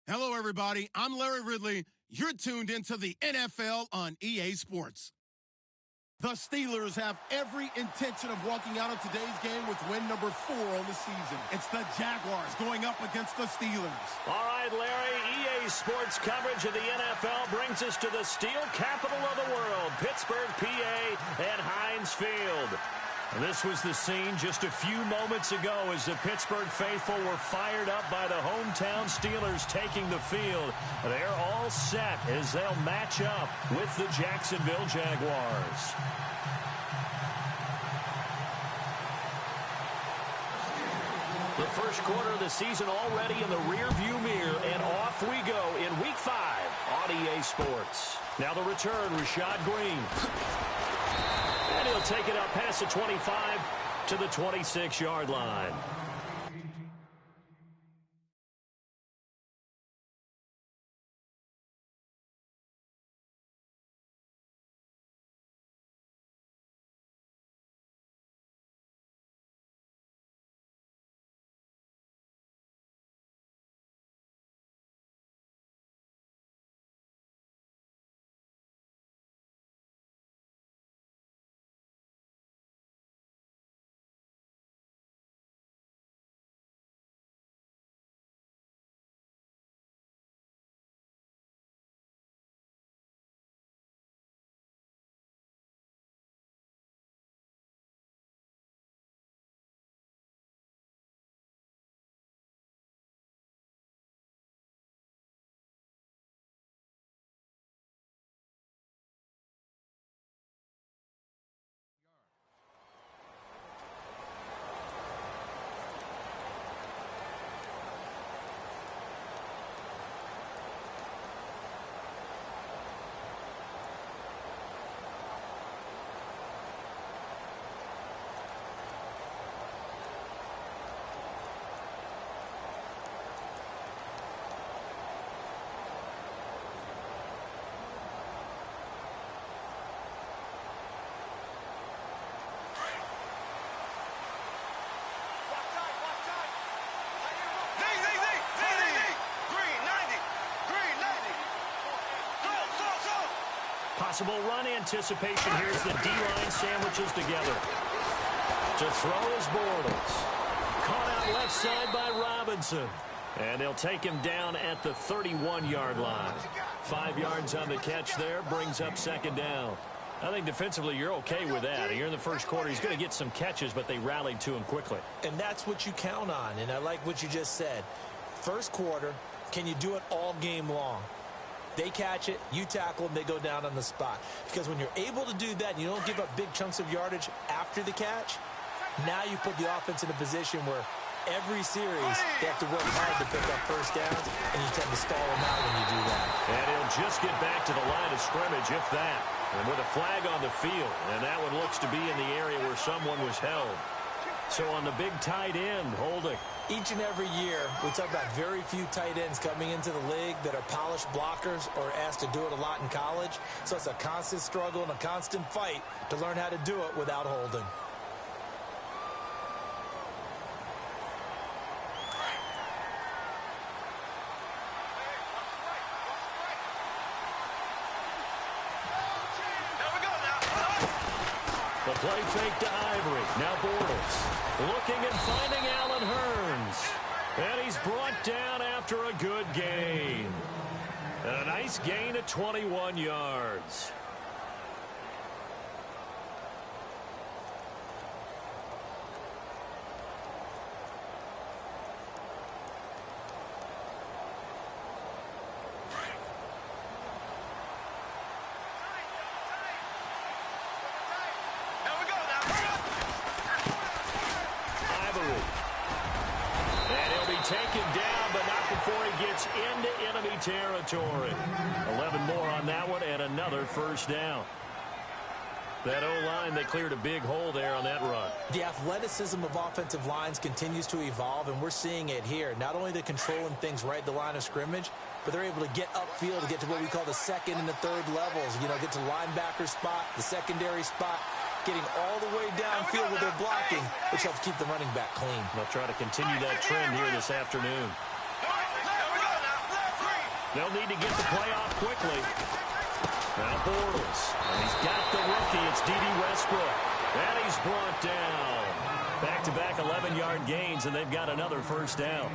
Hello, everybody. I'm Larry Ridley. You're tuned into the NFL on EA Sports. The Steelers have every intention of walking out of today's game with win number 4 on the season. It's the Jaguars going up against the Steelers. All right, Larry, EA Sports coverage of the NFL brings us to the steel capital of the world, Pittsburgh, PA, at Heinz Field. This was the scene just a few moments ago as the Pittsburgh faithful were fired up by the hometown Steelers taking the field. They're all set as they'll match up with the Jacksonville Jaguars. The first quarter of the season already in the rearview mirror, and off we go in Week 5 on EA Sports. Now the return, Rashad Green. And he'll take it up past the 25 to the 26-yard line. Possible run anticipation. Here's the D-line sandwiches together. To throw is Bortles. Caught out left side by Robinson. And they'll take him down at the 31-yard line. 5 yards on the catch there, brings up second down. I think defensively you're okay with that. Here in the first quarter, he's going to get some catches, but they rallied to him quickly. And that's what you count on, and I like what you just said. First quarter, can you do it all game long? They catch it, you tackle them, they go down on the spot. Because when you're able to do that, and you don't give up big chunks of yardage after the catch, now you put the offense in a position where every series they have to work hard to pick up first downs, and you tend to stall them out when you do that. And he'll just get back to the line of scrimmage, if that. And with a flag on the field, and that one looks to be in the area where someone was held. So on the big tight end, holding. Each and every year, we talk about very few tight ends coming into the league that are polished blockers or asked to do it a lot in college. So it's a constant struggle and a constant fight to learn how to do it without holding. The play fake to Ivory. Now Bortles. Looking and finding Allen Hurns. And he's brought down after a good gain. And a nice gain of 21 yards. Taken down, but not before he gets into enemy territory. 11 more on that one, and another first down. That O-line, they cleared a big hole there on that run. The athleticism of offensive lines continues to evolve, and we're seeing it here. Not only they're controlling things right at the line of scrimmage, but they're able to get upfield to get to what we call the second and the third levels. You know, get to linebacker spot, the secondary spot, getting all the way downfield with their blocking, which helps keep the running back clean. They'll try to continue that trend here this afternoon. They'll need to get the play off quickly. Now Bortles. And he's got the rookie. It's D.D. Westbrook. And he's brought down. Back-to-back 11-yard gains, and they've got another first down.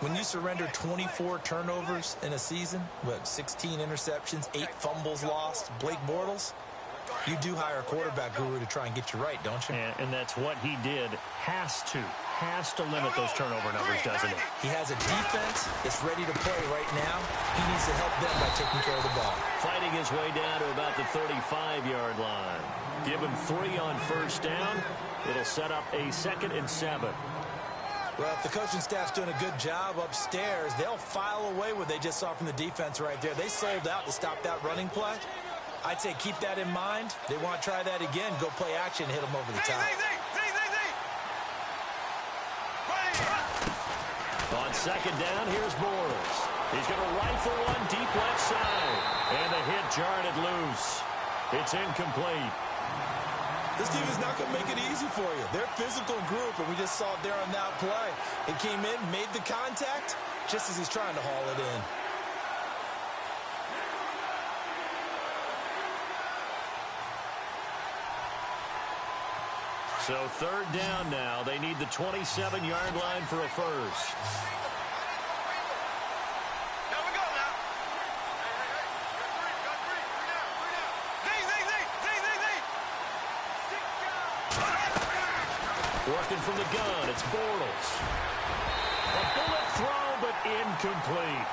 When you surrender 24 turnovers in a season, with 16 interceptions, 8 fumbles lost, Blake Bortles, you do hire a quarterback guru to try and get you right, don't you? And that's what he did. Has to limit those turnover numbers, doesn't he? He has a defense that's ready to play right now. He needs to help them by taking care of the ball. Fighting his way down to about the 35-yard line. Give him 3 on first down. It'll set up a 2nd and 7. Well, if the coaching staff's doing a good job upstairs, they'll file away what they just saw from the defense right there. They sold out to stop that running play. I'd say keep that in mind. They want to try that again. Go play action and hit them over the top. On 2nd down, here's Bortles. He's going to rifle one deep left side. And the hit jarred it loose. It's incomplete. This team is not going to make it easy for you. They're a physical group, and we just saw it there on that play. It came in, made the contact, just as he's trying to haul it in. So 3rd down now. They need the 27-yard line for a first. Working from the gun, it's Bortles. A bullet throw, but incomplete.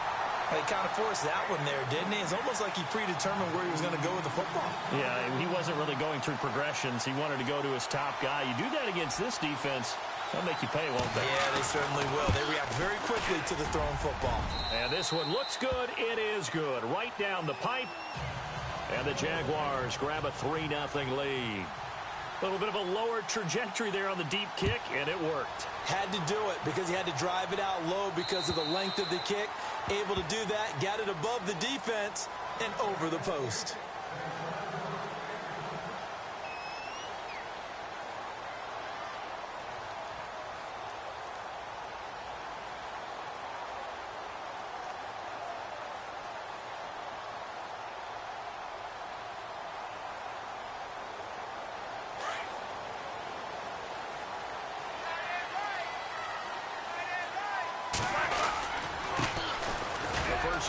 He kind of forced that one there, didn't he? It's almost like he predetermined where he was going to go with the football. Yeah, he wasn't really going through progressions. He wanted to go to his top guy. You do that against this defense, they'll make you pay, won't they? Yeah, they certainly will. They react very quickly to the thrown football. And this one looks good. It is good. Right down the pipe. And the Jaguars grab a 3-0 lead. A little bit of a lower trajectory there on the deep kick, and it worked. Had to do it because he had to drive it out low because of the length of the kick. Able to do that, got it above the defense and over the post.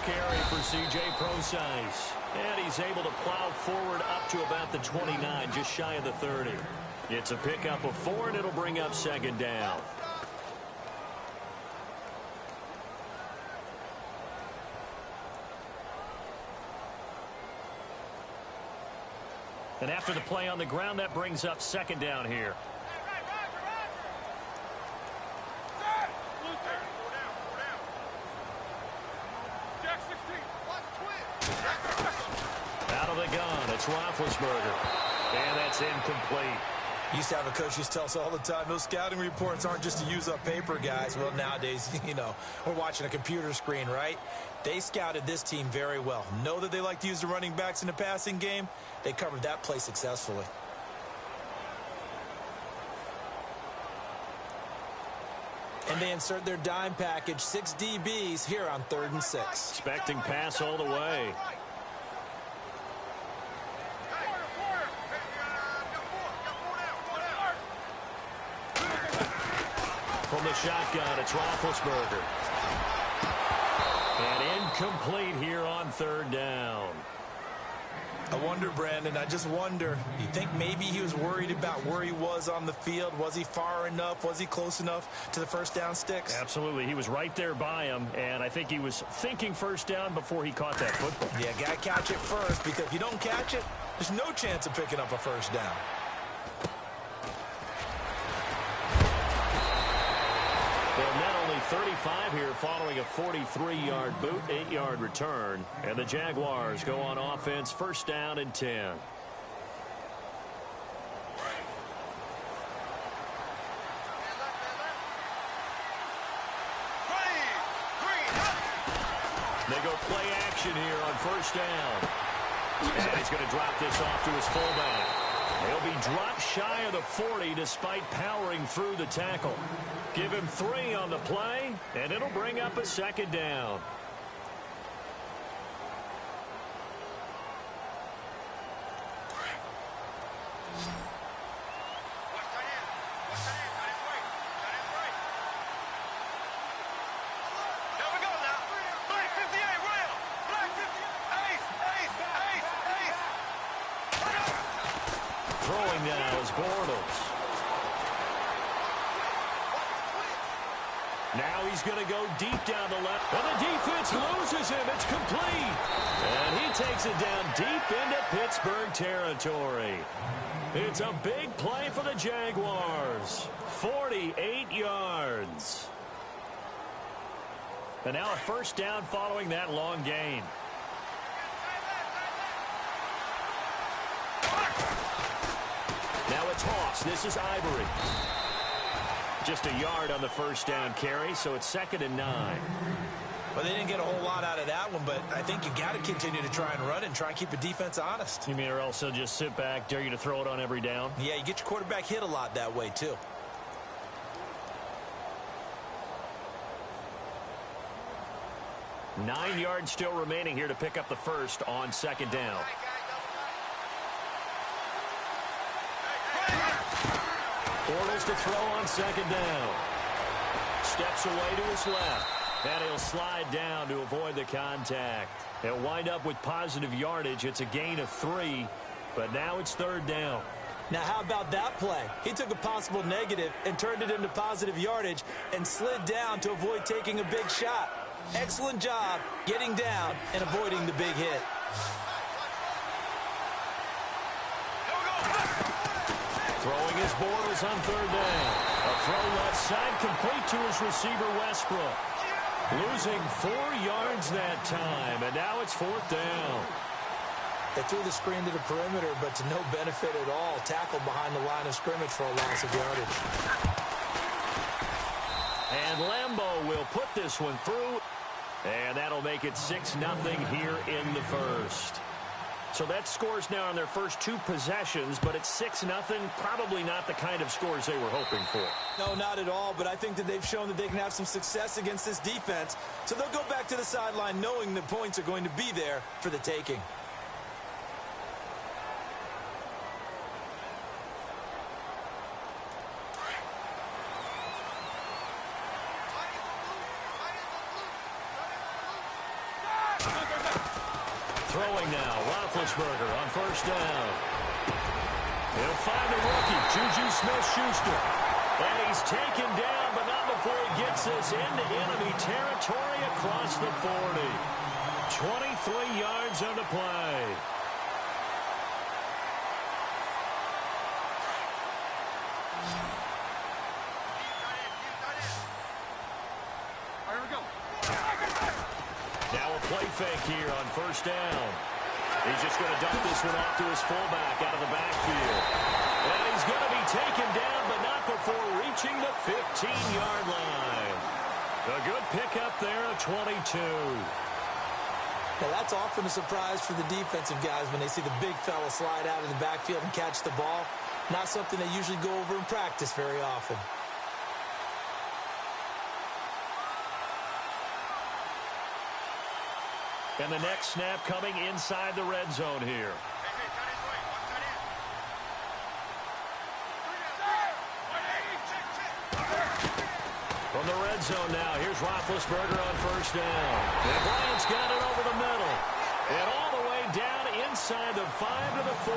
Carry for C.J. Prosise. And he's able to plow forward up to about the 29, just shy of the 30. It's a pickup of 4, and it'll bring up 2nd down. And after the play on the ground, that brings up 2nd down here. Out of the gun, it's Roethlisberger. And that's incomplete. Used to have a coach used to tell us all the time, those scouting reports aren't just to use up paper, guys. Well, nowadays, we're watching a computer screen, right? They scouted this team very well. Know that they like to use the running backs in the passing game. They covered that play successfully. And they insert their dime package, 6 DBs here on 3rd and 6. Expecting pass all the way. From the shotgun, it's Roethlisberger. And incomplete here on 3rd down. I wonder, Brandon, I just wonder, you think maybe he was worried about where he was on the field? Was he far enough? Was he close enough to the first down sticks? Absolutely. He was right there by him, and I think he was thinking first down before he caught that football. Yeah, got to catch it first, because if you don't catch it, there's no chance of picking up a first down. They'll net only 35 here following a 43-yard boot, 8-yard return. And the Jaguars go on offense, 1st down and 10. They go play action here on 1st down. And he's going to drop this off to his fullback. He'll be dropped shy of the 40 despite powering through the tackle. Give him 3 on the play, and it'll bring up a 2nd down. Throwing now is Bortles. Now he's going to go deep down the left. And the defense loses him. It's complete. And he takes it down deep into Pittsburgh territory. It's a big play for the Jaguars. 48 yards. And now a first down following that long gain. Now a toss. This is Ivory. Just a yard on the first down carry, so it's 2nd and 9. Well, they didn't get a whole lot out of that one, but I think you got to continue to try and run and try and keep the defense honest. You mean or else they'll just sit back, dare you to throw it on every down? Yeah, you get your quarterback hit a lot that way, too. Nine yards still remaining here to pick up the first on 2nd down. Bortles to throw on 2nd down. Steps away to his left. And he'll slide down to avoid the contact. He'll wind up with positive yardage. It's a gain of 3, but now it's 3rd down. Now, how about that play? He took a possible negative and turned it into positive yardage and slid down to avoid taking a big shot. Excellent job getting down and avoiding the big hit. Throwing his Bortles on 3rd down. A throw left side complete to his receiver Westbrook. Losing 4 yards that time, and now it's 4th down. They threw the screen to the perimeter, but to no benefit at all. Tackled behind the line of scrimmage for a loss of yardage. And Lambeau will put this one through, and that'll make it 6-0 here in the first. So that scores now on their first 2 possessions, but it's 6-0. Probably not the kind of scores they were hoping for. No, not at all, but I think that they've shown that they can have some success against this defense. So they'll go back to the sideline knowing the points are going to be there for the taking. Throwing now, Roethlisberger on 1st down. He'll find the rookie, Juju Smith-Schuster. And he's taken down, but not before he gets this into enemy territory across the 40. 23 yards on the play. Now a play fake here on 1st down. He's just going to dump this one off to his fullback out of the backfield. And he's going to be taken down, but not before reaching the 15-yard line. A good pickup there, a 22. Now that's often a surprise for the defensive guys when they see the big fella slide out of the backfield and catch the ball. Not something they usually go over in practice very often. And the next snap coming inside the red zone here. From the red zone now, here's Roethlisberger on 1st down. And Bryant's got it over the middle. And all the way down inside the 5 to the 4.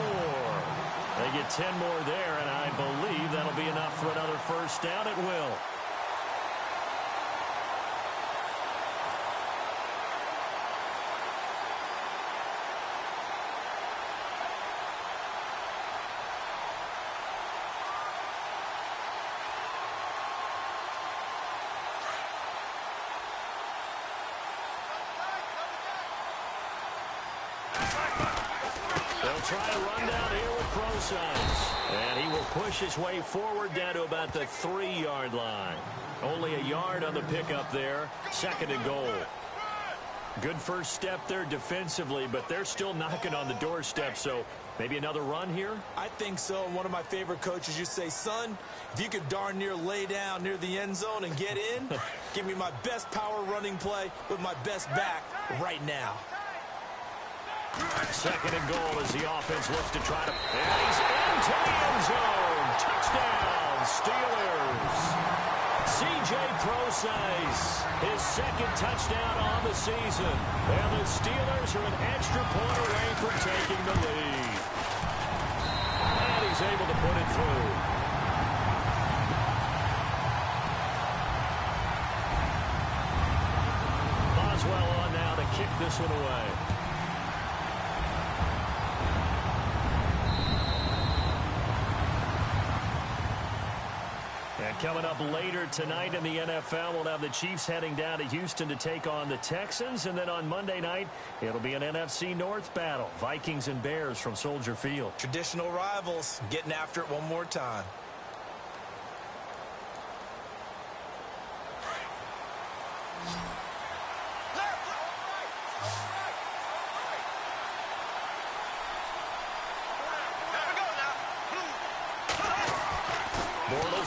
They get 10 more there, and I believe that'll be enough for another first down. It will. Try a run down here with Prosise. And he will push his way forward down to about the 3-yard line. Only a yard on the pickup there. 2nd and goal. Good first step there defensively, but they're still knocking on the doorstep, so maybe another run here? I think so. One of my favorite coaches used to say, son, if you could darn near lay down near the end zone and get in, give me my best power running play with my best back right now. 2nd and goal as the offense looks to try to... And he's into the end zone. Touchdown, Steelers. C.J. Prosise, his 2nd touchdown on the season. And the Steelers are an extra point away from taking the lead. And he's able to put it through. Boswell on now to kick this one away. And coming up later tonight in the NFL, we'll have the Chiefs heading down to Houston to take on the Texans. And then on Monday night, it'll be an NFC North battle. Vikings and Bears from Soldier Field. Traditional rivals getting after it one more time.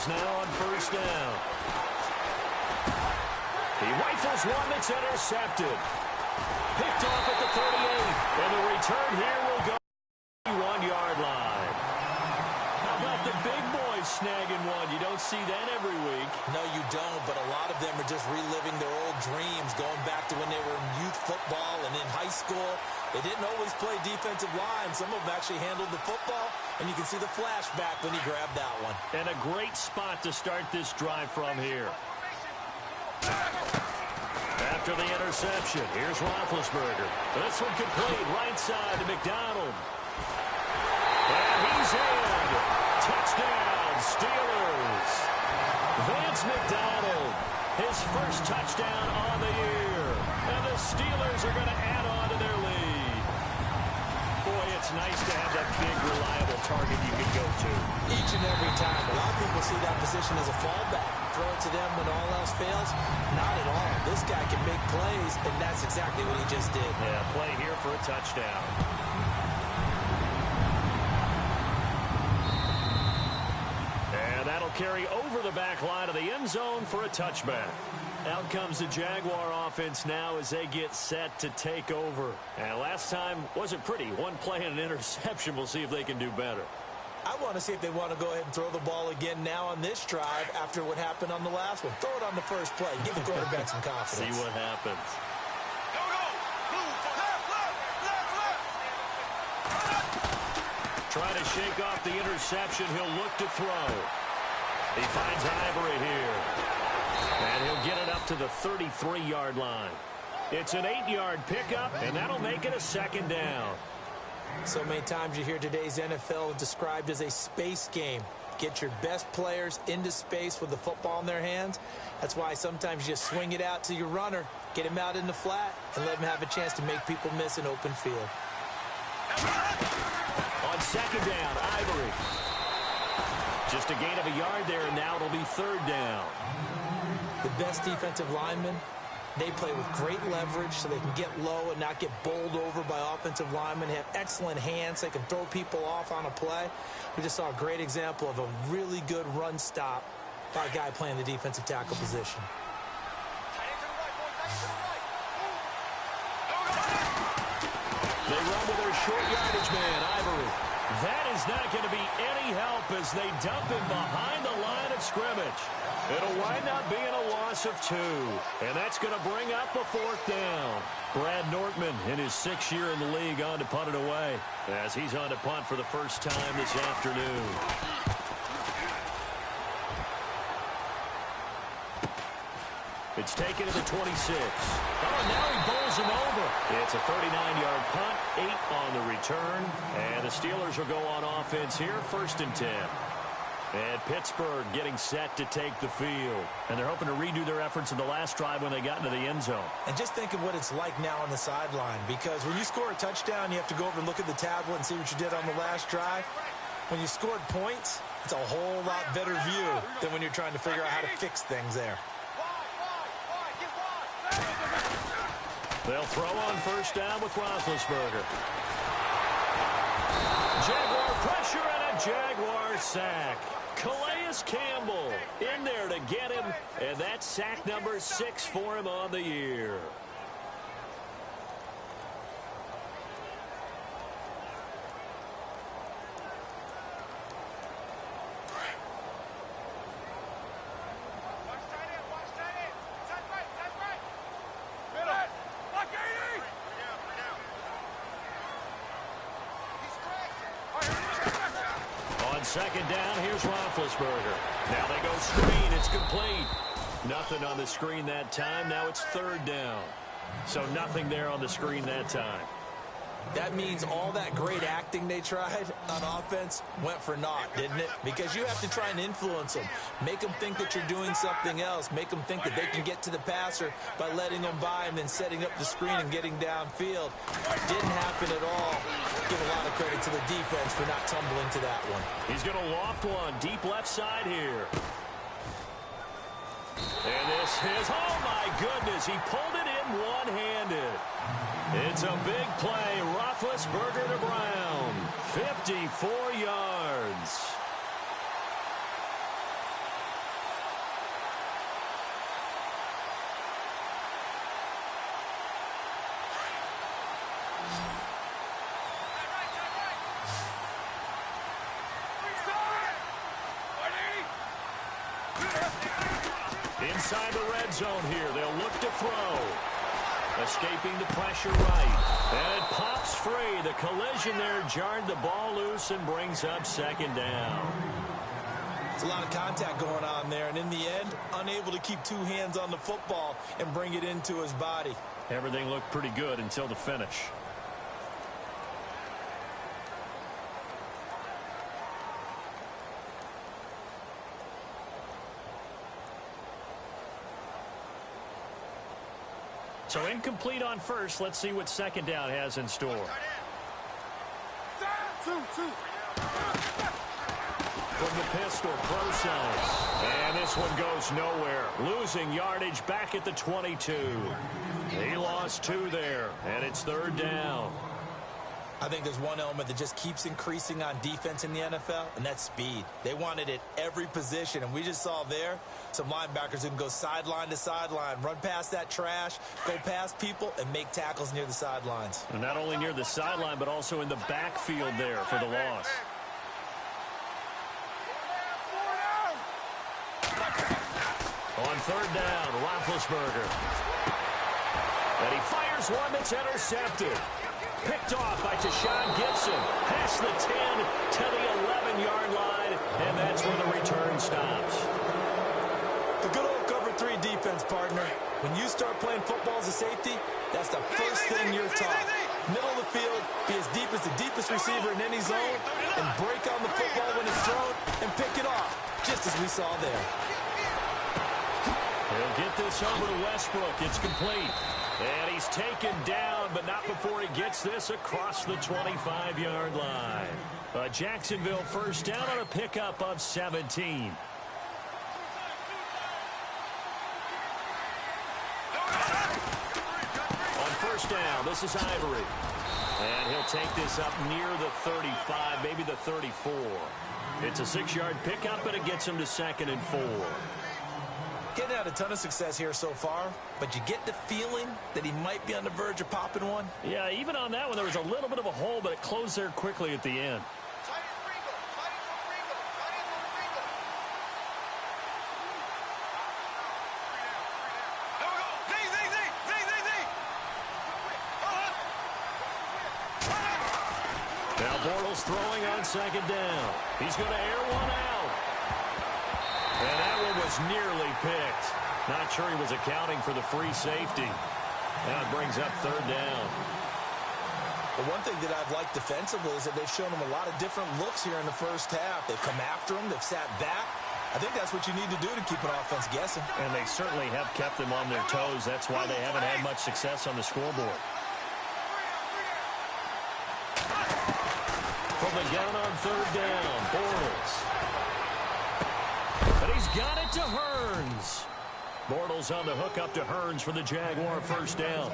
Now on first down. He rifles one that's intercepted. Picked off at the 38. And the return here will go 1-yard line. How about the big boys snagging one? You don't see that every week. No, you don't, but a lot of them are just reliving their old dreams, going back to when they were in youth football and in high school. They didn't always play defensive line. Some of them actually handled the football, and you can see the flashback when he grabbed that one. And a great spot to start this drive from here. After the interception, here's Roethlisberger. This one complete, right side to McDonald. And he's in. Touchdown, Steelers. Vance McDonald, his first touchdown on the year. And the Steelers are going to add on to their lead. Boy, it's nice to have that big, reliable target you can go to. Each and every time. A lot of people see that position as a fallback. Throw it to them when all else fails. Not at all. This guy can make plays, and that's exactly what he just did. Yeah, play here for a touchdown. And that'll carry over the back line of the end zone for a touchback. Out comes the Jaguar offense now as they get set to take over. And last time wasn't pretty. One play and an interception. We'll see if they can do better. I want to see if they want to go ahead and throw the ball again now on this drive after what happened on the last one. Throw it on the first play. Give the quarterback some confidence. See what happens. Trying to shake off the interception. He'll look to throw. He finds Ivory here. And he'll get it up to the 33-yard line. It's an 8-yard pickup, and that'll make it a second down. So many times you hear today's NFL described as a space game. Get your best players into space with the football in their hands. That's why sometimes you just swing it out to your runner, get him out in the flat, and let him have a chance to make people miss an open field. On second down, Ivory. Just a gain of a yard there, and now it'll be third down. The best defensive linemen, they play with great leverage so they can get low and not get bowled over by offensive linemen. They have excellent hands. They can throw people off on a play. We just saw a great example of a really good run stop by a guy playing the defensive tackle position. They run with their short yardage man, Ivory. That is not going to be any help as they dump him behind the line of scrimmage. It'll wind up being a loss of 2. And that's going to bring up a fourth down. Brad Nortman in his 6th year in the league on to punt it away as he's on to punt for the first time this afternoon. It's taken to the 26. Oh, now he bowls him over. It's a 39-yard punt, 8 on the return. And the Steelers will go on offense here, 1st and 10. And Pittsburgh getting set to take the field. And they're hoping to redo their efforts in the last drive when they got into the end zone. And just think of what it's like now on the sideline. Because when you score a touchdown, you have to go over and look at the tablet and see what you did on the last drive. When you scored points, it's a whole lot better view than when you're trying to figure out how to fix things there. They'll throw on first down with Roethlisberger. Jaguar pressure and a Jaguar sack. Calais Campbell in there to get him, and that's sack number 6 for him on the year. second down, here's Roethlisberger. Now they go screen. It's complete. Nothing on the screen that time. Now it's third down. So nothing there on the screen that time. That means all that great acting they tried on offense went for naught, didn't it? Because you have to try and influence them. Make them think that you're doing something else. Make them think that they can get to the passer by letting them by and then setting up the screen and getting downfield. Didn't happen at all. Give a lot of credit to the defense for not tumbling to that one. He's going to loft one deep left side here. And this is, oh my goodness, he pulled it in one-handed. It's a big play. Roethlisberger to Brown. 54 yards. Inside the red zone here. They'll look to throw. Escaping the pressure right. And it pops free. The collision there jarred the ball loose and brings up second down. It's a lot of contact going on there. And in the end, unable to keep two hands on the football and bring it into his body. Everything looked pretty good until the finish. So incomplete on first. Let's see what second down has in store. From the pistol, Process. And this one goes nowhere. Losing yardage back at the 22. He lost 2 there, and it's third down. I think there's one element that just keeps increasing on defense in the NFL, and that's speed. They want it at every position, and we just saw there some linebackers who can go sideline to sideline, run past that trash, go past people, and make tackles near the sidelines. And not only near the sideline, but also in the backfield there for the loss. On third down, Roethlisberger. And he fires one that's intercepted. Picked off by Tashawn Gibson. Past the 10 to the 11-yard line, and that's where the return stops. The good old cover 3 defense, partner. When you start playing football as a safety, that's the first thing you're taught. Middle of the field, be as deep as the deepest receiver in any zone, and break on the football when it's thrown and pick it off, just as we saw there. He'll get this over to Westbrook. It's complete. And he's taken down, but not before he gets this across the 25-yard line. A Jacksonville first down on a pickup of 17. On first down, this is Ivory. And he'll take this up near the 35, maybe the 34. It's a 6-yard pickup, and it gets him to 2nd and 4. Getting had a ton of success here so far, but you get the feeling that he might be on the verge of popping one. Yeah, even on that one, there was a little bit of a hole, but it closed there quickly at the end. Now Bortles throwing on second down. He's going to air one out. And that one was nearly picked. Not sure he was accounting for the free safety. Now it brings up third down. The one thing that I've liked defensively is that they've shown him a lot of different looks here in the first half. They've come after him. They've sat back. I think that's what you need to do to keep an offense guessing. And they certainly have kept them on their toes. That's why they haven't had much success on the scoreboard. From the gun on third down, Bortles. But he's got it to Hearns. Bortles on the hook up to Hearns for the Jaguar first down.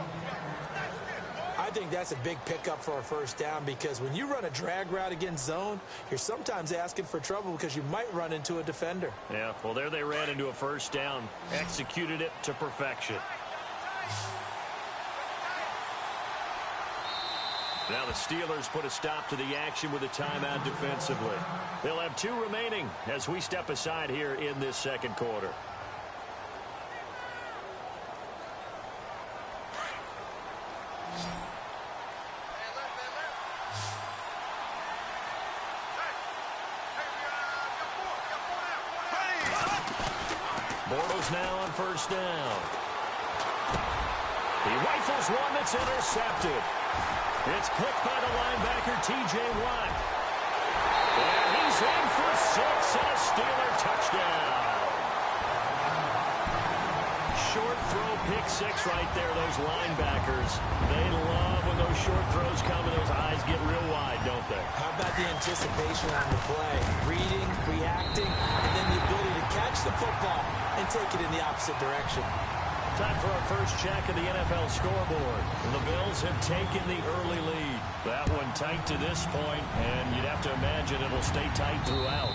I think that's a big pickup for a first down because when you run a drag route against zone, you're sometimes asking for trouble because you might run into a defender. Yeah, well, there they ran into a first down. Executed it to perfection. Now the Steelers put a stop to the action with a timeout defensively. They'll have 2 remaining as we step aside here in this second quarter. Bortles now on first down. He rifles one that's intercepted. It's picked by the linebacker, T.J. Watt. And he's in for 6 and a Steeler touchdown. Short throw, pick 6 right there, those linebackers. They love when those short throws come and those eyes get real wide, don't they? How about the anticipation on the play? Reading, reacting, and then the ability to catch the football and take it in the opposite direction. Time for our first check of the NFL scoreboard. The Bills have taken the early lead. That one tight to this point, and you'd have to imagine it'll stay tight throughout.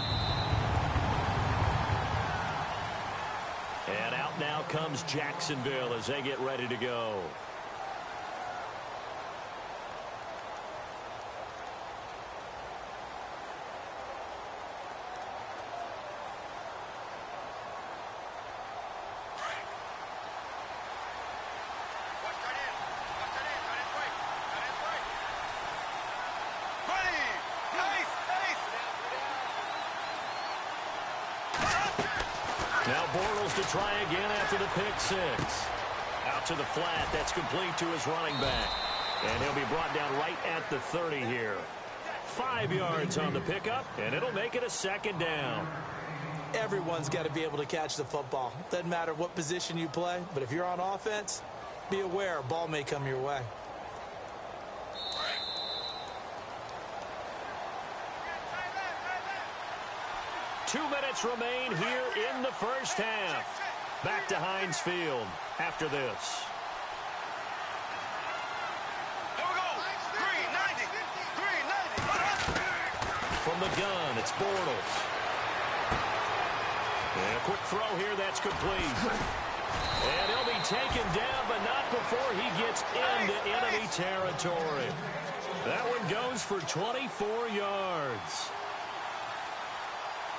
And out now comes Jacksonville as they get ready to go. Now Bortles to try again after the pick 6. Out to the flat. That's complete to his running back. And he'll be brought down right at the 30 here. 5 yards on the pickup, and it'll make it a second down. Everyone's got to be able to catch the football. Doesn't matter what position you play, but if you're on offense, be aware a ball may come your way. Two minutes remain here in the first half. Back to Heinz Field after this. Here we go. 390. 390. From the gun, it's Bortles. And a quick throw here, that's complete. And he'll be taken down, but not before he gets into enemy territory. That one goes for 24 yards.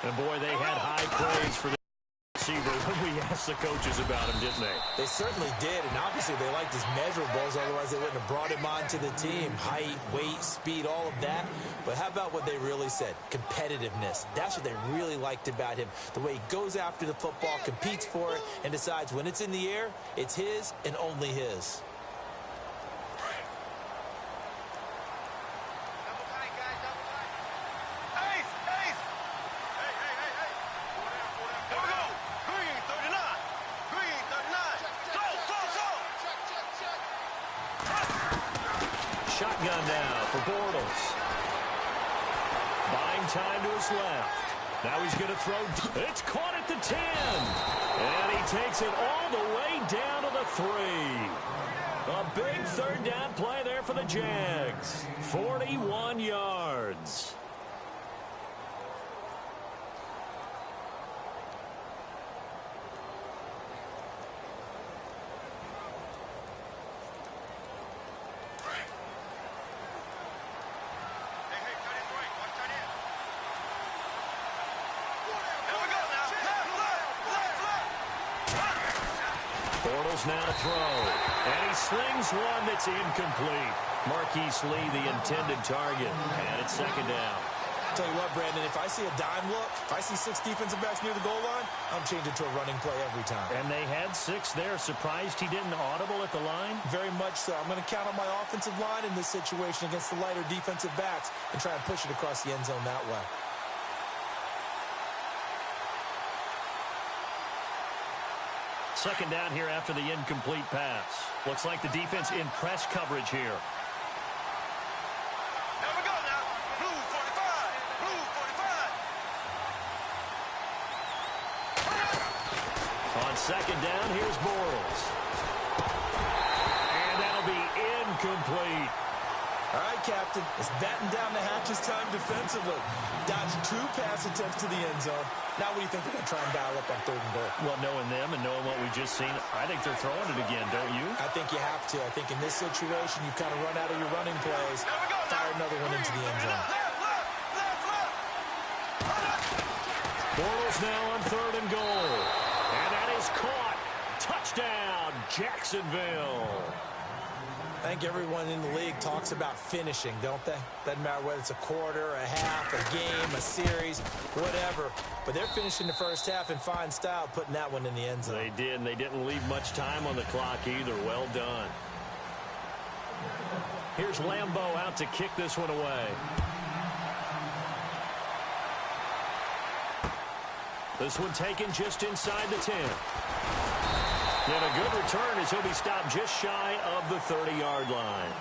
And, boy, they had high praise for the receiver when we asked the coaches about him, didn't they? They certainly did, and obviously they liked his measurables. Otherwise, they wouldn't have brought him onto the team. Height, weight, speed, all of that. But how about what they really said? Competitiveness. That's what they really liked about him. The way he goes after the football, competes for it, and decides when it's in the air, it's his and only his. Shotgun now for Bortles. Buying time to his left. Now he's going to throw. It's caught at the 10. And he takes it all the way down to the 3. A big third down play there for the Jags. 41 yards. Bortles now to throw. And he slings one that's incomplete. Marquise Lee, the intended target. And it's second down. I'll tell you what, Brandon, if I see a dime look, if I see 6 defensive backs near the goal line, I'm changing to a running play every time. And they had 6 there. Surprised he didn't audible at the line? Very much so. I'm going to count on my offensive line in this situation against the lighter defensive backs and try and push it across the end zone that way. Second down here after the incomplete pass. Looks like the defense in press coverage here. Here we go now. Blue 45. Blue 45. On second down, here's Bortles. And that'll be incomplete. All right, Captain. It's batten down the hatches time defensively. Dodged 2 pass attempts to the end zone. Now what do you think they're going to try and dial up on 3rd and goal? Well, knowing them and knowing what we've just seen, I think they're throwing it again, don't you? I think you have to. I think in this situation, you kind of run out of your running plays, fire another one into the end zone. Bortles now on 3rd and goal. And that is caught. Touchdown, Jacksonville. I think everyone in the league talks about finishing, don't they? Doesn't matter whether it's a quarter, a half, a game, a series, whatever. But they're finishing the first half in fine style, putting that one in the end zone. They did, and they didn't leave much time on the clock either. Well done. Here's Lambeau out to kick this one away. This one taken just inside the 10. And a good return as he'll be stopped just shy of the 30-yard line.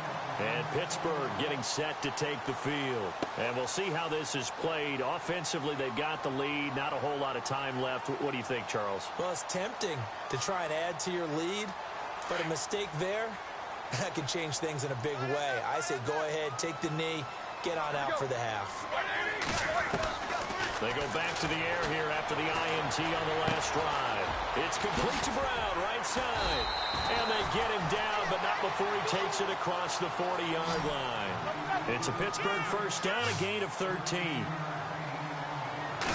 And Pittsburgh getting set to take the field. And we'll see how this is played. Offensively, they've got the lead. Not a whole lot of time left. What do you think, Charles? Well, it's tempting to try and add to your lead, but a mistake there, that could change things in a big way. I say go ahead, take the knee, get on out for the half. They go back to the air here after the INT on the last drive. It's complete to Brown, right side. And they get him down, but not before he takes it across the 40-yard line. It's a Pittsburgh first down, a gain of 13.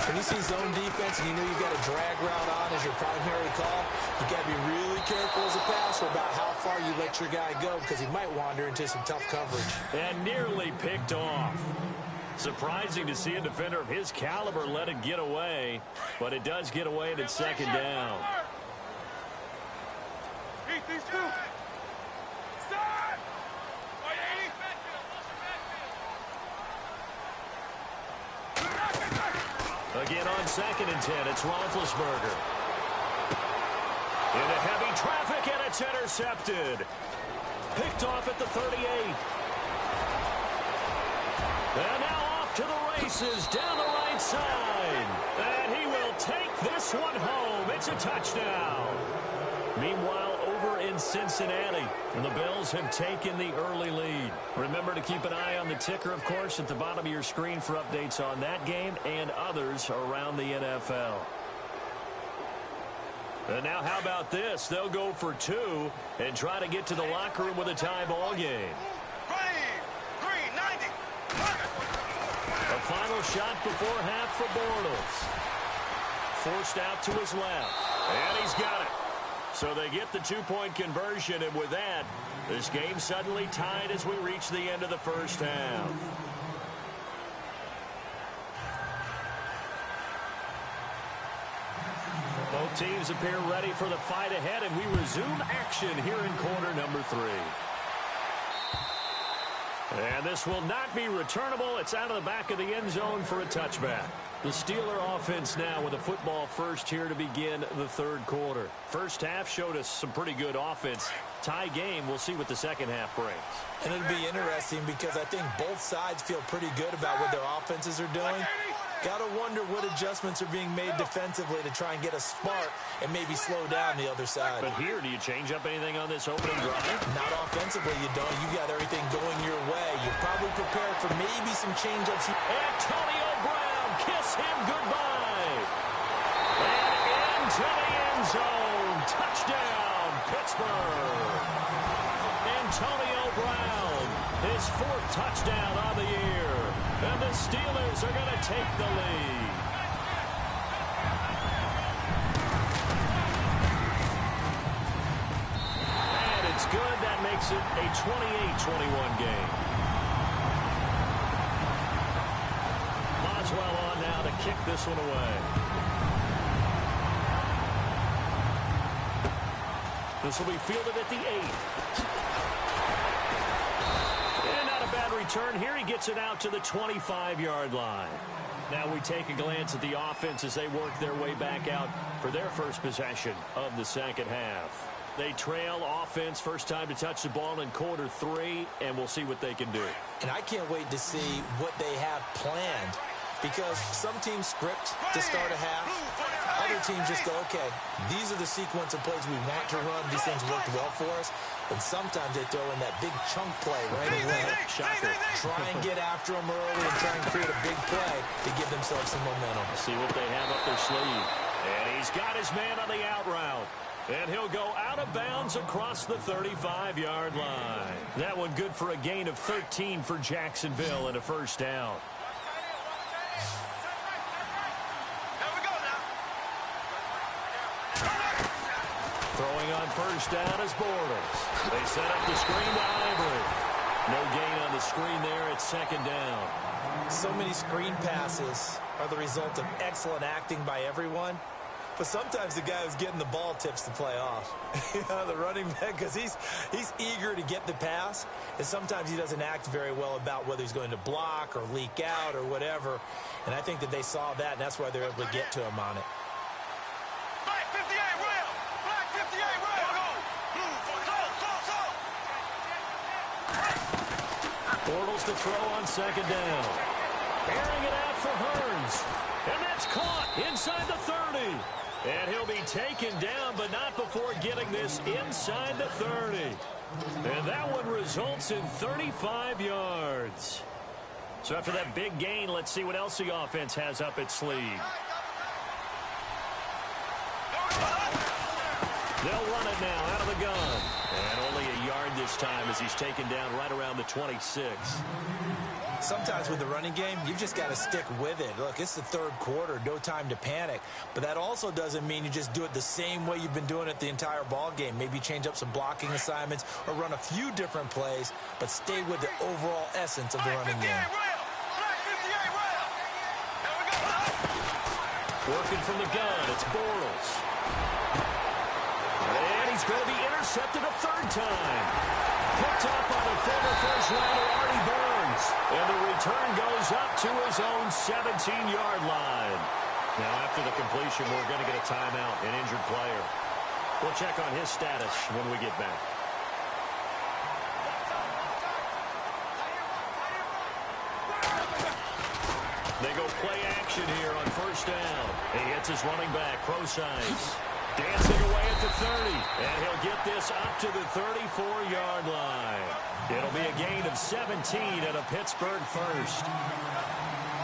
When you see zone defense and you know you've got a drag route on as your primary call, you got to be really careful as a passer about how far you let your guy go because he might wander into some tough coverage. And nearly picked off. Surprising to see a defender of his caliber let it get away, but it does get away and it's second down. Again on 2nd and 10, it's Roethlisberger. Into heavy traffic, and it's intercepted. Picked off at the 38. And now off to the races down the right side. And he will take this one home. It's a touchdown. Meanwhile, over in Cincinnati, and the Bills have taken the early lead. Remember to keep an eye on the ticker, of course, at the bottom of your screen for updates on that game and others around the NFL. And now how about this? They'll go for 2 and try to get to the locker room with a tie ball game. A final shot before half for Bortles. Forced out to his left. And he's got it. So they get the 2-point conversion, and with that, this game suddenly tied as we reach the end of the first half. Both teams appear ready for the fight ahead, and we resume action here in quarter number 3. And this will not be returnable. It's out of the back of the end zone for a touchback. The Steeler offense now with a football first here to begin the third quarter. First half showed us some pretty good offense. Tie game, we'll see what the second half brings. And it'll be interesting because I think both sides feel pretty good about what their offenses are doing. Got to wonder what adjustments are being made defensively to try and get a spark and maybe slow down the other side. But here, do you change up anything on this opening drive? Not offensively, you don't. You got everything going your way. You've probably prepared for maybe some change-ups. Antonio Brown, kiss him goodbye. And into the end zone. Touchdown, Pittsburgh. Antonio Brown, his 4th touchdown on the year. And the Steelers are going to take the lead. And it's good. That makes it a 28-21 game. Boswell on now to kick this one away. This will be fielded at the 8. Bad return here. He gets it out to the 25-yard line. Now we take a glance at the offense as they work their way back out for their first possession of the second half. They trail offense, first time to touch the ball in quarter 3, and we'll see what they can do. And I can't wait to see what they have planned because some teams script to start a half. Other teams just go, okay, these are the sequence of plays we want to run. These things worked well for us. And sometimes they throw in that big chunk play right away. Shocker. Try and get after them early and try and create a big play to give themselves some momentum. See what they have up their sleeve. And he's got his man on the out route. And he'll go out of bounds across the 35-yard line. That one good for a gain of 13 for Jacksonville and a first down. Throwing on first down is Bortles. They set up the screen to Ivory. No gain on the screen there. It's second down. So many screen passes are the result of excellent acting by everyone. But sometimes the guy who's getting the ball tips the play off. The running back, because he's eager to get the pass. And sometimes he doesn't act very well about whether he's going to block or leak out or whatever. And I think that they saw that, and that's why they're able to get to him on it. Black 58 rail. Black 58 rail. Go. Blue for so. Bortles to throw on second down. Airing it out for Hearns. And that's caught inside the 30. And he'll be taken down, but not before getting this inside the 30. And that one results in 35 yards. So after that big gain, let's see what else the offense has up its sleeve. They'll run it now out of the gun. And only a yard this time as he's taken down right around the 26. Sometimes with the running game, you've just got to stick with it. Look, it's the third quarter, no time to panic. But that also doesn't mean you just do it the same way you've been doing it the entire ball game. Maybe change up some blocking assignments or run a few different plays, but stay with the overall essence of the running game. Working from the gun, it's Bortles. And he's going to be intercepted a third time. Picked up by the former first rounder, Artie Burns. And the return goes up to his own 17-yard line. Now, after the completion, we're going to get a timeout, an injured player. We'll check on his status when we get back. They go play action here on first down. He hits his running back, Procise. Dancing away at the 30, and he'll get this up to the 34-yard line. It'll be a gain of 17 and a Pittsburgh first.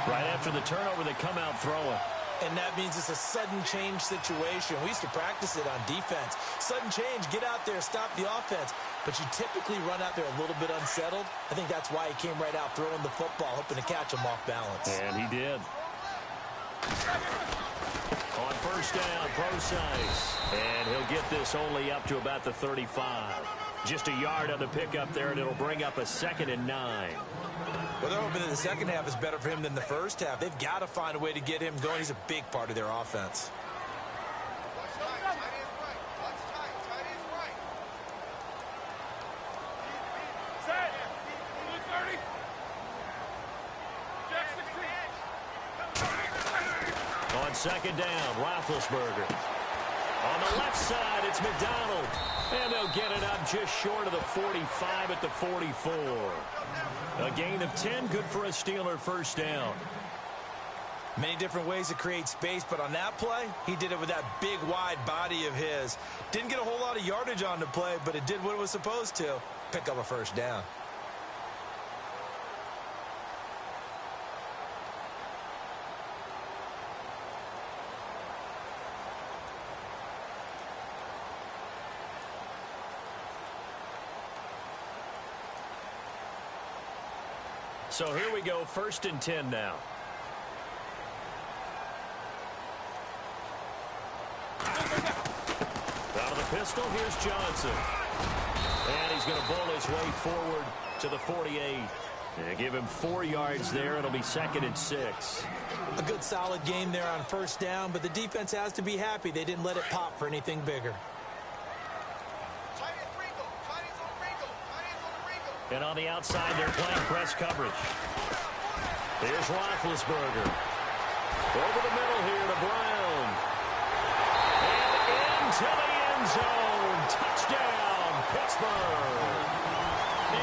Right after the turnover, they come out throwing. And that means it's a sudden change situation. We used to practice it on defense. Sudden change, get out there, stop the offense. But you typically run out there a little bit unsettled. I think that's why he came right out throwing the football, hoping to catch him off balance. And he did. On first down, Procise. And he'll get this only up to about the 35. Just a yard on the pickup there, and it'll bring up a 2nd and 9. Well, they're hoping that the second half is better for him than the first half. They've got to find a way to get him going. He's a big part of their offense. On second down, Roethlisberger. On the left side, it's McDonald. And they'll get it up just short of the 45 at the 44. A gain of 10, good for a Steeler first down. Many different ways to create space, but on that play, he did it with that big, wide body of his. Didn't get a whole lot of yardage on the play, but it did what it was supposed to. Pick up a first down. So here we go, 1st and 10 now. Out of the pistol, here's Johnson. And he's going to bowl his way forward to the 48. And give him 4 yards there. It'll be 2nd and 6. A good solid game there on first down, but the defense has to be happy. They didn't let it pop for anything bigger. And on the outside, they're playing press coverage. Here's Roethlisberger. Over the middle here to Brown. And into the end zone. Touchdown, Pittsburgh.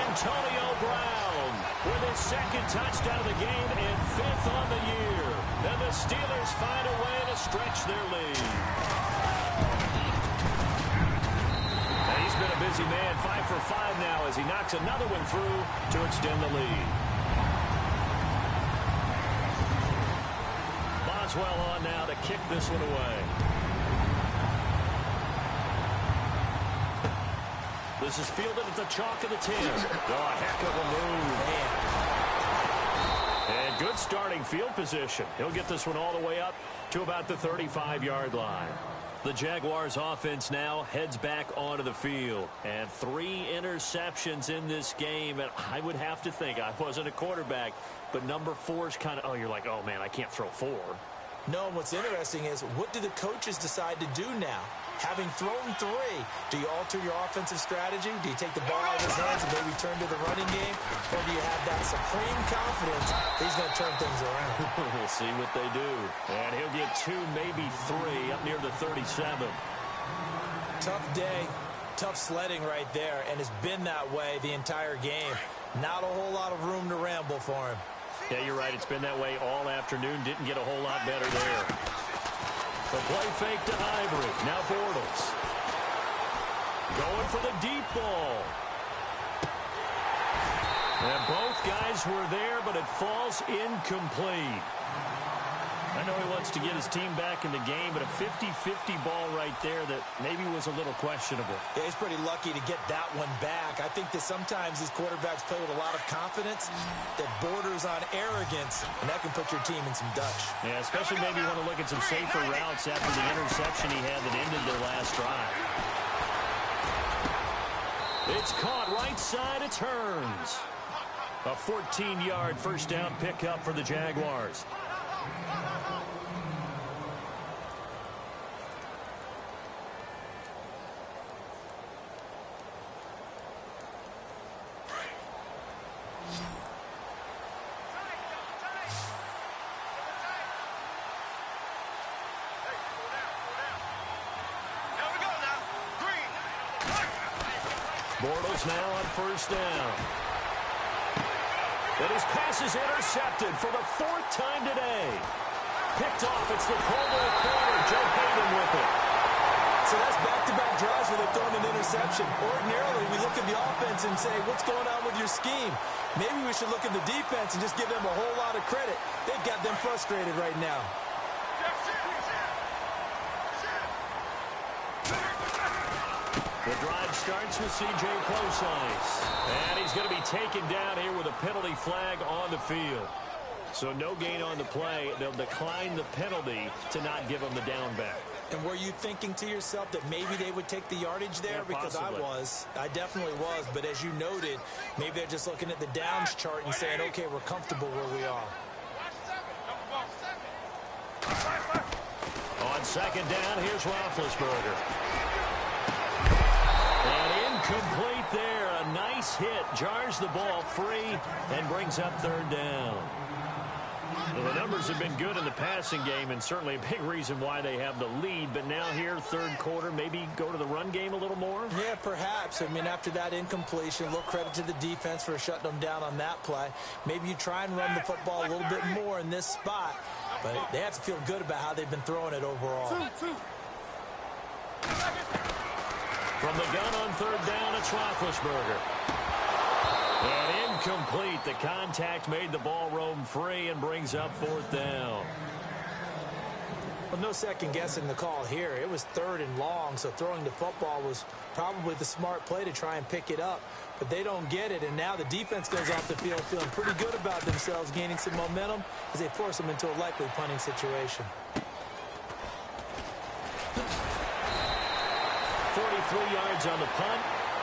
Antonio Brown with his 2nd touchdown of the game and 5th on the year. And the Steelers find a way to stretch their lead. He's been a busy man, 5 for 5 now as he knocks another one through to extend the lead. Boswell on now to kick this one away. This is fielded at the chalk of the 10. Oh, a heck of a move. And good starting field position. He'll get this one all the way up to about the 35-yard line. The Jaguars offense now heads back onto the field. And 3 interceptions in this game. And I would have to think, I wasn't a quarterback, but number 4 is kind of, oh, you're like, oh, man, I can't throw 4. No, and what's interesting is, what do the coaches decide to do now? Having thrown 3, do you alter your offensive strategy? Do you take the ball out of his hands and maybe turn to the running game? Or do you have that supreme confidence that he's going to turn things around? We'll see what they do. And he'll get 2, maybe 3, up near the 37. Tough day, tough sledding right there, and it's been that way the entire game. Not a whole lot of room to ramble for him. Yeah, you're right. It's been that way all afternoon. Didn't get a whole lot better there. The play fake to Ivory. Now Bortles. Going for the deep ball. And both guys were there, but it falls incomplete. I know he wants to get his team back in the game, but a 50-50 ball right there that maybe was a little questionable. Yeah, he's pretty lucky to get that one back. I think that sometimes these quarterbacks play with a lot of confidence that borders on arrogance, and that can put your team in some Dutch. Yeah, especially maybe you want to look at some safer routes after the interception he had that ended their last drive. It's caught right side. It turns. A 14-yard first down pickup for the Jaguars. Bortles now on first down. And his pass is intercepted for the 4th time today. Picked off. It's the Pro Bowl corner. Joe Hayden with it. So that's back-to-back drives where they've thrown an interception. Ordinarily, we look at the offense and say, what's going on with your scheme? Maybe we should look at the defense and just give them a whole lot of credit. They've got them frustrated right now. The drive starts with C.J. Close-Ice. And he's going to be taken down here with a penalty flag on the field. So no gain on the play. They'll decline the penalty to not give him the down back. And were you thinking to yourself that maybe they would take the yardage there? Yeah, because possibly. I definitely was. But as you noted, maybe they're just looking at the downs chart and saying, okay, we're comfortable where we are. On second down, here's Roethlisberger. And incomplete there. A nice hit. Jars the ball free and brings up 3rd down. Well, the numbers have been good in the passing game and certainly a big reason why they have the lead. But now here, 3rd quarter, maybe go to the run game a little more? Yeah, perhaps. I mean, after that incompletion, a little credit to the defense for shutting them down on that play. Maybe you try and run the football a little bit more in this spot. But they have to feel good about how they've been throwing it overall. From the gun on 3rd down, it's Roethlisberger. And incomplete. The contact made the ball roam free and brings up 4th down. Well, no second guessing the call here. It was 3rd and long, so throwing the football was probably the smart play to try and pick it up. But they don't get it, and now the defense goes off the field feeling pretty good about themselves, gaining some momentum as they force them into a likely punting situation. 43 yards on the punt,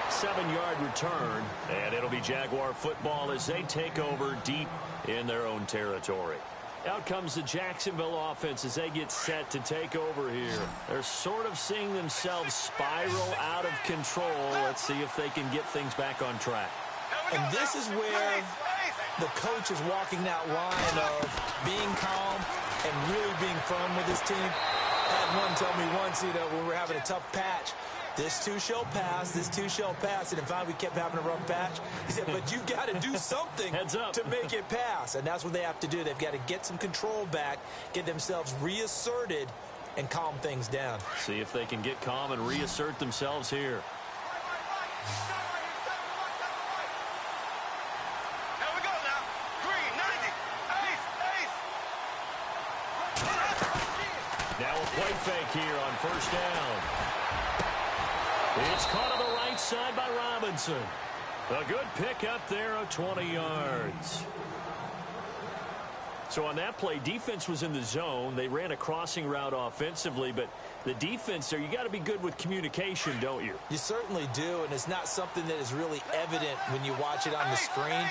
7-yard return, and it'll be Jaguar football as they take over deep in their own territory. Out comes the Jacksonville offense as they get set to take over here. They're sort of seeing themselves spiral out of control. Let's see if they can get things back on track. And this is where the coach is walking that line of being calm and really being firm with his team. I had one tell me once, when we were having a tough patch, this too shall pass, this too shall pass. And in fact, we kept having a rough patch. He said, but you've got to do something to make it pass. And that's what they have to do. They've got to get some control back, get themselves reasserted, and calm things down. See if they can get calm and reassert themselves here. Here we go now. Green, 90. Ace. Now a play fake here on first down. It's caught on the right side by Robinson. A good pick up there of 20 yards. So on that play, defense was in the zone. They ran a crossing route offensively, but the defense there, you got to be good with communication, don't you? You certainly do, and it's not something that is really evident when you watch it on the screen.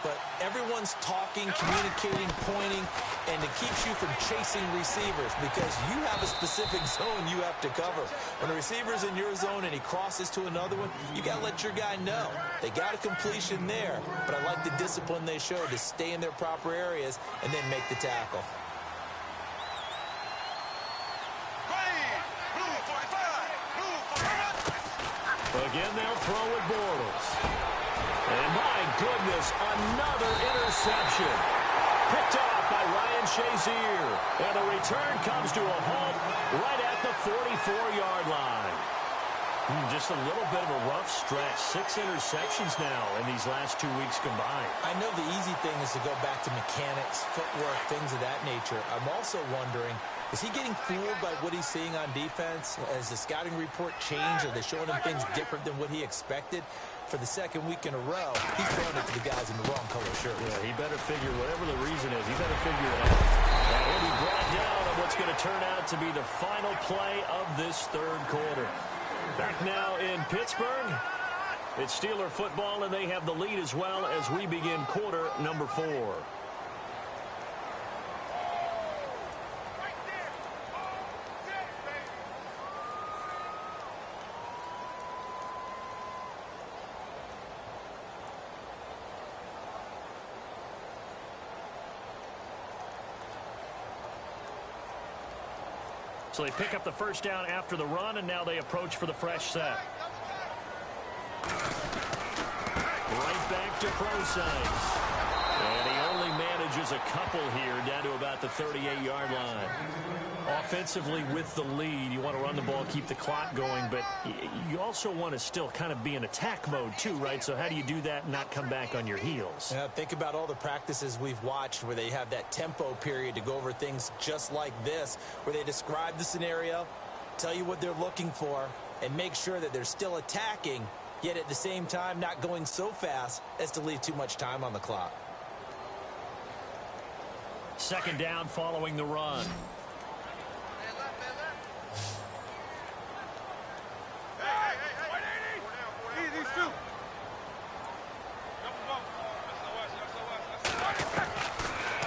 But everyone's talking, communicating, pointing, and it keeps you from chasing receivers because you have a specific zone you have to cover. When a receiver's in your zone and he crosses to another one, you got to let your guy know. They got a completion there, but I like the discipline they showed to stay in their proper areas and then make the tackle. Again, they'll throw with Bortles. And my goodness, another interception. Picked off by Ryan Shazier. And the return comes to a halt right at the 44-yard line. Just a little bit of a rough stretch. 6 interceptions now in these last 2 weeks combined. I know the easy thing is to go back to mechanics, footwork, things of that nature. I'm also wondering, is he getting fooled by what he's seeing on defense? Has the scouting report changed? Are they showing him things different than what he expected? For the second week in a row, he's throwing it to the guys in the wrong color shirt. Yeah, he better figure, whatever the reason is, he better figure it out. And he'll be brought down on what's going to turn out to be the final play of this third quarter. Back now in Pittsburgh, it's Steeler football, and they have the lead as well as we begin quarter number 4. So they pick up the first down after the run, and now they approach for the fresh set. Right back to Prosise. And he only manages a couple here down to about the 38-yard line. Offensively with the lead, you want to run the ball, keep the clock going, but you also want to still kind of be in attack mode too, right? So how do you do that and not come back on your heels? Yeah, think about all the practices we've watched where they have that tempo period to go over things just like this, where they describe the scenario, tell you what they're looking for, and make sure that they're still attacking, yet at the same time not going so fast as to leave too much time on the clock. Second down following the run.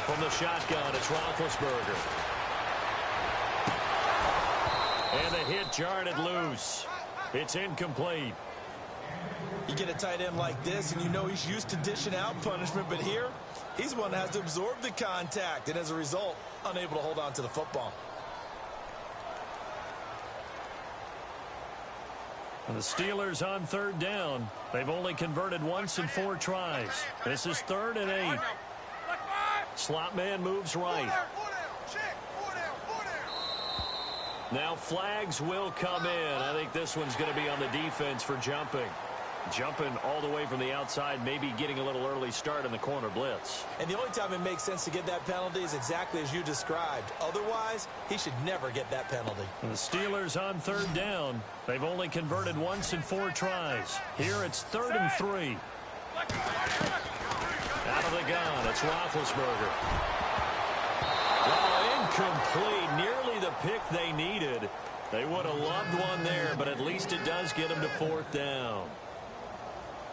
From the shotgun, it's Roethlisberger. And the hit jarred it loose. It's incomplete. You get a tight end like this, and you know he's used to dishing out punishment, but here, he's one that has to absorb the contact, and as a result, unable to hold on to the football. And the Steelers on third down. They've only converted once in 4 tries. This is 3rd and 8. Slot man moves right. Now flags will come in. I think this one's going to be on the defense for jumping. Jumping all the way from the outside, maybe getting a little early start in the corner blitz. And the only time it makes sense to get that penalty is exactly as you described. Otherwise, he should never get that penalty. And the Steelers on third down. They've only converted once in 4 tries. Here it's 3rd and 3. Out of the gun, it's Roethlisberger. Well, incomplete. Nearly the pick they needed. They would have loved one there, but at least it does get them to 4th down.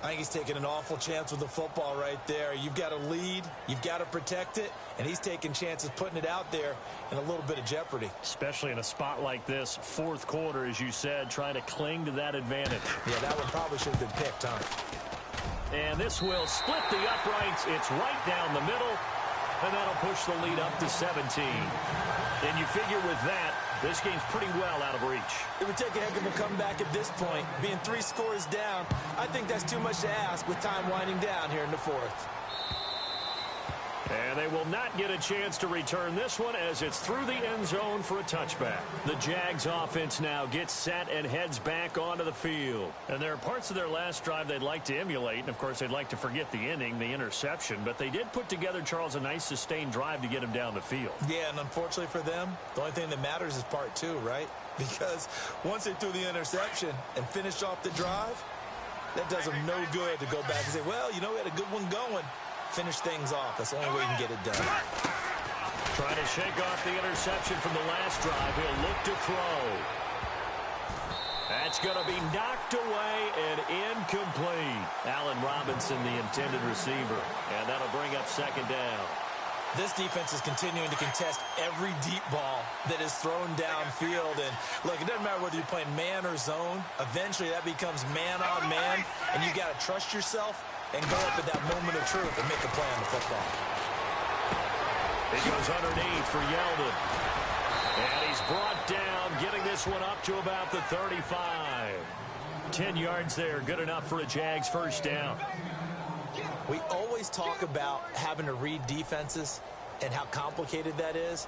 I think he's taking an awful chance with the football right there. You've got to lead, you've got to protect it, and he's taking chances putting it out there in a little bit of jeopardy. Especially in a spot like this, 4th quarter, as you said, trying to cling to that advantage. Yeah, that one probably should have been picked, huh? And this will split the uprights. It's right down the middle, and that'll push the lead up to 17. And you figure with that, this game's pretty well out of reach. It would take a heck of a comeback at this point. Being 3 scores down, I think that's too much to ask with time winding down here in the 4th. And they will not get a chance to return this one as it's through the end zone for a touchback. The Jags offense now gets set and heads back onto the field. And there are parts of their last drive they'd like to emulate. And, of course, they'd like to forget the inning, the interception. But they did put together, Charles, a nice sustained drive to get him down the field. Yeah, and unfortunately for them, the only thing that matters is part 2, right? Because once they threw the interception and finished off the drive, that does them no good to go back and say, well, you know, we had a good one going. Finish things off. That's the only way you can get it done. Trying to shake off the interception from the last drive. He'll look to throw. That's going to be knocked away and incomplete. Allen Robinson, the intended receiver. And that'll bring up second down. This defense is continuing to contest every deep ball that is thrown downfield. And, look, it doesn't matter whether you're playing man or zone. Eventually, that becomes man on man, and you got to trust yourself and go up at that moment of truth and make a play on the football. He goes underneath for Yeldon. And he's brought down, getting this one up to about the 35. 10 yards there, good enough for a Jags first down. We always talk about having to read defenses and how complicated that is.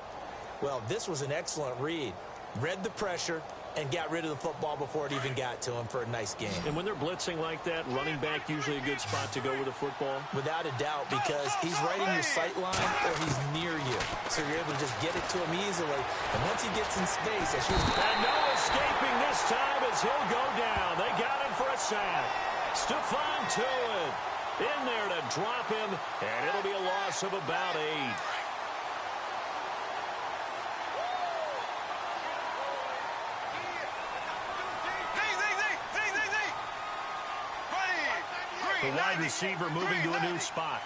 Well, this was an excellent read. Read the pressure and got rid of the football before it even got to him for a nice game. And when they're blitzing like that, running back usually a good spot to go with the football? Without a doubt, because he's right in your sight line or he's near you. So you're able to just get it to him easily. And once he gets in space, and no escaping this time as he'll go down. They got him for a sack. Stephon Tuitt in there to drop him, and it'll be a loss of about 8. The wide receiver moving to a new spot.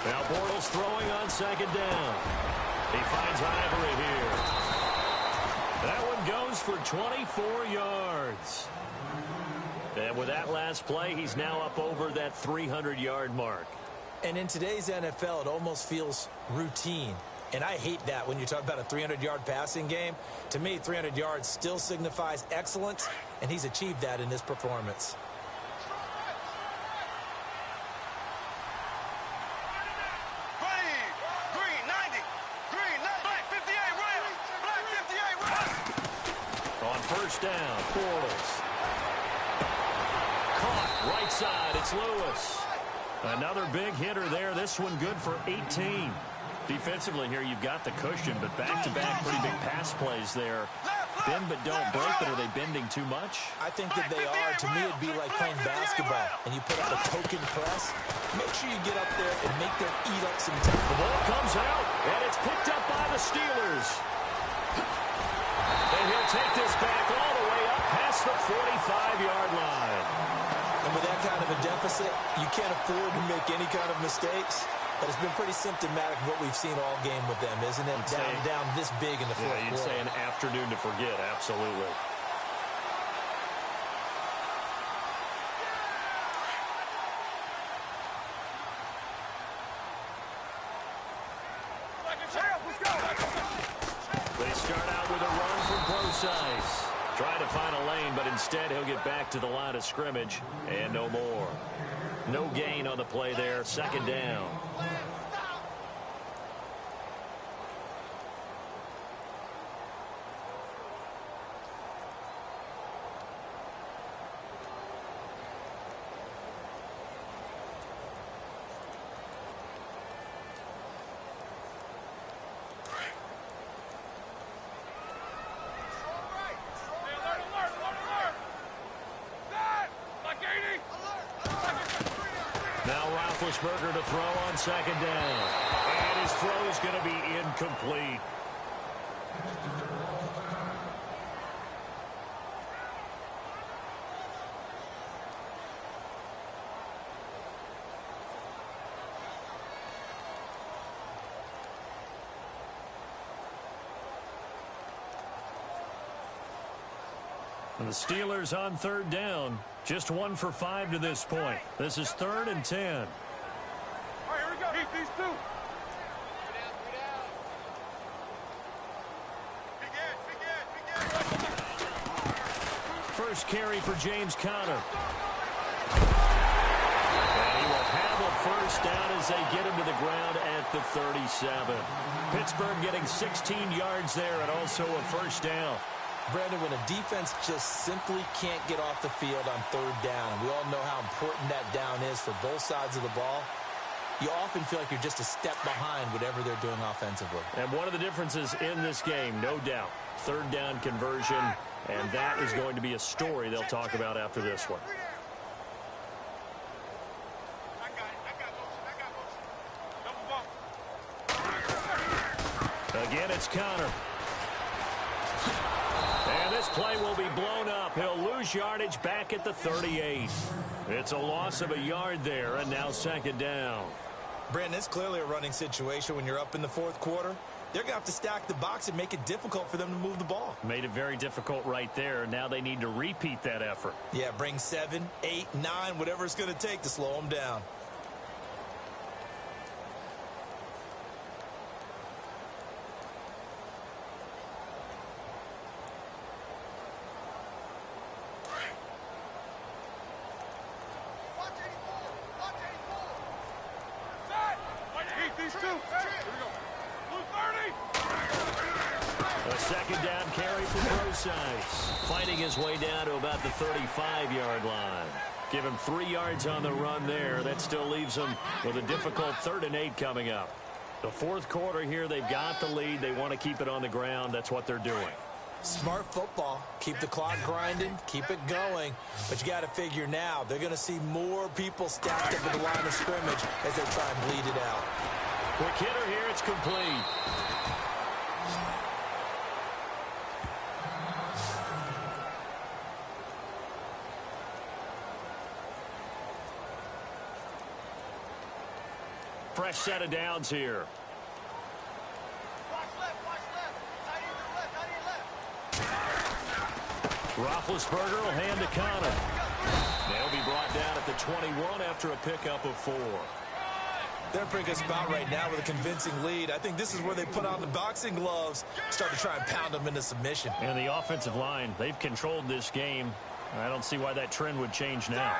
Now Bortles throwing on second down. He finds Ivory here. That one goes for 24 yards. And with that last play, he's now up over that 300-yard mark. And in today's NFL, it almost feels routine. And I hate that when you talk about a 300-yard passing game. To me, 300 yards still signifies excellence, and he's achieved that in this performance. Green 90. Green 90. Black 58 rail. Black 58 rail. On first down, Bortles. Caught right side. It's Lewis. Another big hitter there. This one good for 18. Defensively here, you've got the cushion, but back-to-back pretty big pass plays there. Bend but don't break, but are they bending too much? I think that they are. To me, it'd be like playing basketball, and you put up a token press. Make sure you get up there and make them eat up some time. The ball comes out, and it's picked up by the Steelers. And he'll take this back all the way up past the 45-yard line. And with that kind of a deficit, you can't afford to make any kind of mistakes. But it's been pretty symptomatic of what we've seen all game with them, isn't it? Down this big in the fourth quarter. You'd say an afternoon to forget, absolutely. They start out with a run from Procise. Trying to find a lane, but instead he'll get back to the line of scrimmage and no more. No gain on the play there. Second down. Roethlisberger to throw on second down. And his throw is going to be incomplete. And the Steelers on third down. Just 1 for 5 to this point. This is 3rd and 10. All right, here we go. Eat these two. First carry for James Conner. And he will have a first down as they get him to the ground at the 37. Pittsburgh getting 16 yards there and also a first down. Brandon, when a defense just simply can't get off the field on third down, we all know how important that down is for both sides of the ball, you often feel like you're just a step behind whatever they're doing offensively. And one of the differences in this game, no doubt, third down conversion, and that is going to be a story they'll talk about after this one. Again, it's Connor. And this play will be blown up. He'll lose yardage back at the 38. It's a loss of a yard there, and now second down. Brandon, it's clearly a running situation when you're up in the fourth quarter. They're going to have to stack the box and make it difficult for them to move the ball. Made it very difficult right there. Now they need to repeat that effort. Yeah, bring 7, 8, 9, whatever it's going to take to slow them down. A second down carry for Procise. Fighting his way down to about the 35-yard line. Give him 3 yards on the run there. That still leaves him with a difficult 3rd and 8 coming up. The fourth quarter here, they've got the lead. They want to keep it on the ground. That's what they're doing. Smart football. Keep the clock grinding. Keep it going. But you got to figure now, they're going to see more people stacked up at the line of scrimmage as they try and bleed it out. Quick hitter here. It's complete. Fresh set of downs here. Watch left. Tight end left. Roethlisberger will hand to Connor. They'll be brought down at the 21 after a pickup of 4. They're in a pretty good spot right now with a convincing lead. I think this is where they put on the boxing gloves, start to try and pound them into submission. And the offensive line, they've controlled this game. I don't see why that trend would change now.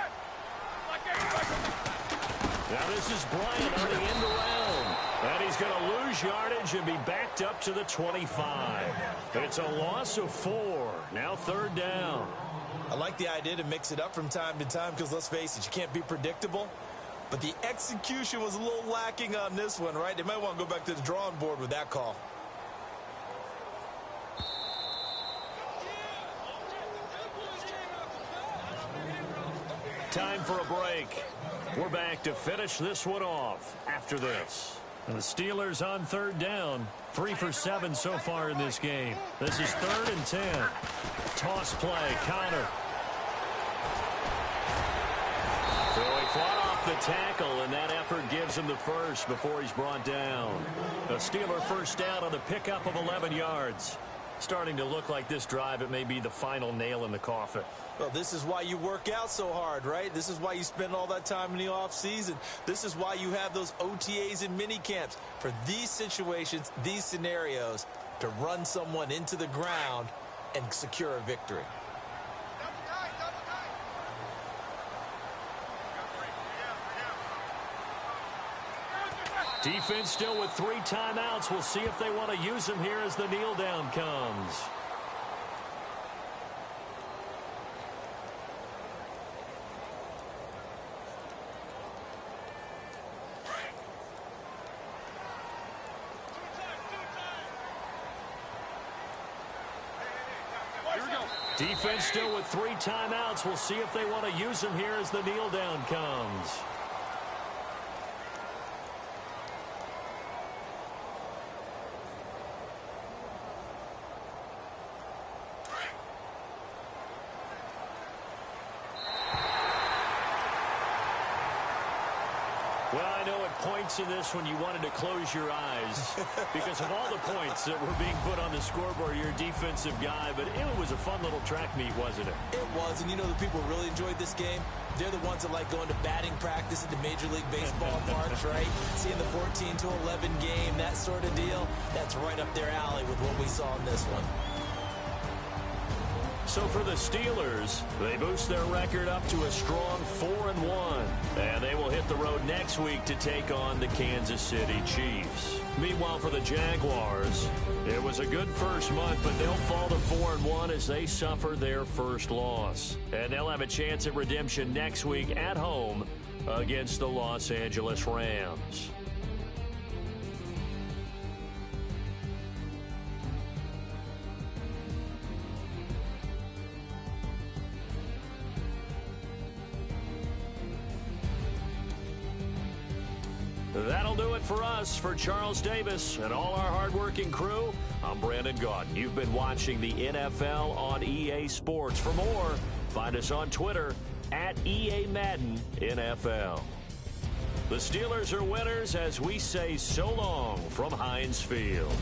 Now this is Bryant on the end around. And he's going to lose yardage and be backed up to the 25. It's a loss of 4. Now 3rd down. I like the idea to mix it up from time to time because, let's face it, you can't be predictable. But the execution was a little lacking on this one, right? They might want to go back to the drawing board with that call. Time for a break. We're back to finish this one off after this. And the Steelers on 3rd down. 3 for 7 so far in this game. This is 3rd and 10. Toss play, Connor. So he fought off the tackle, and that effort gives him the first before he's brought down. A Steeler first down on the pickup of 11 yards. Starting to look like this drive, it may be the final nail in the coffin. Well, this is why you work out so hard, right? This is why you spend all that time in the offseason. This is why you have those OTAs and mini camps. For these situations, these scenarios, to run someone into the ground and secure a victory. Defense still with 3 timeouts. We'll see if they want to use them here as the kneel down comes. Defense still with 3 timeouts. We'll see if they want to use them here as the kneel down comes. Well, I know at points in this when you wanted to close your eyes because of all the points that were being put on the scoreboard, you're a defensive guy, but it was a fun little track meet, wasn't it? It was, and you know the people who really enjoyed this game? They're the ones that like going to batting practice at the Major League Baseball parks, right? Seeing the 14-11 game, that sort of deal, that's right up their alley with what we saw in this one. So for the Steelers, they boost their record up to a strong 4-1. And they will hit the road next week to take on the Kansas City Chiefs. Meanwhile, for the Jaguars, it was a good first month, but they'll fall to 4-1 as they suffer their first loss. And they'll have a chance at redemption next week at home against the Los Angeles Rams. That'll do it for us. For Charles Davis and all our hardworking crew, I'm Brandon Gaudin. You've been watching the NFL on EA Sports. For more, find us on Twitter at EA Madden NFL. The Steelers are winners as we say so long from Heinz Field.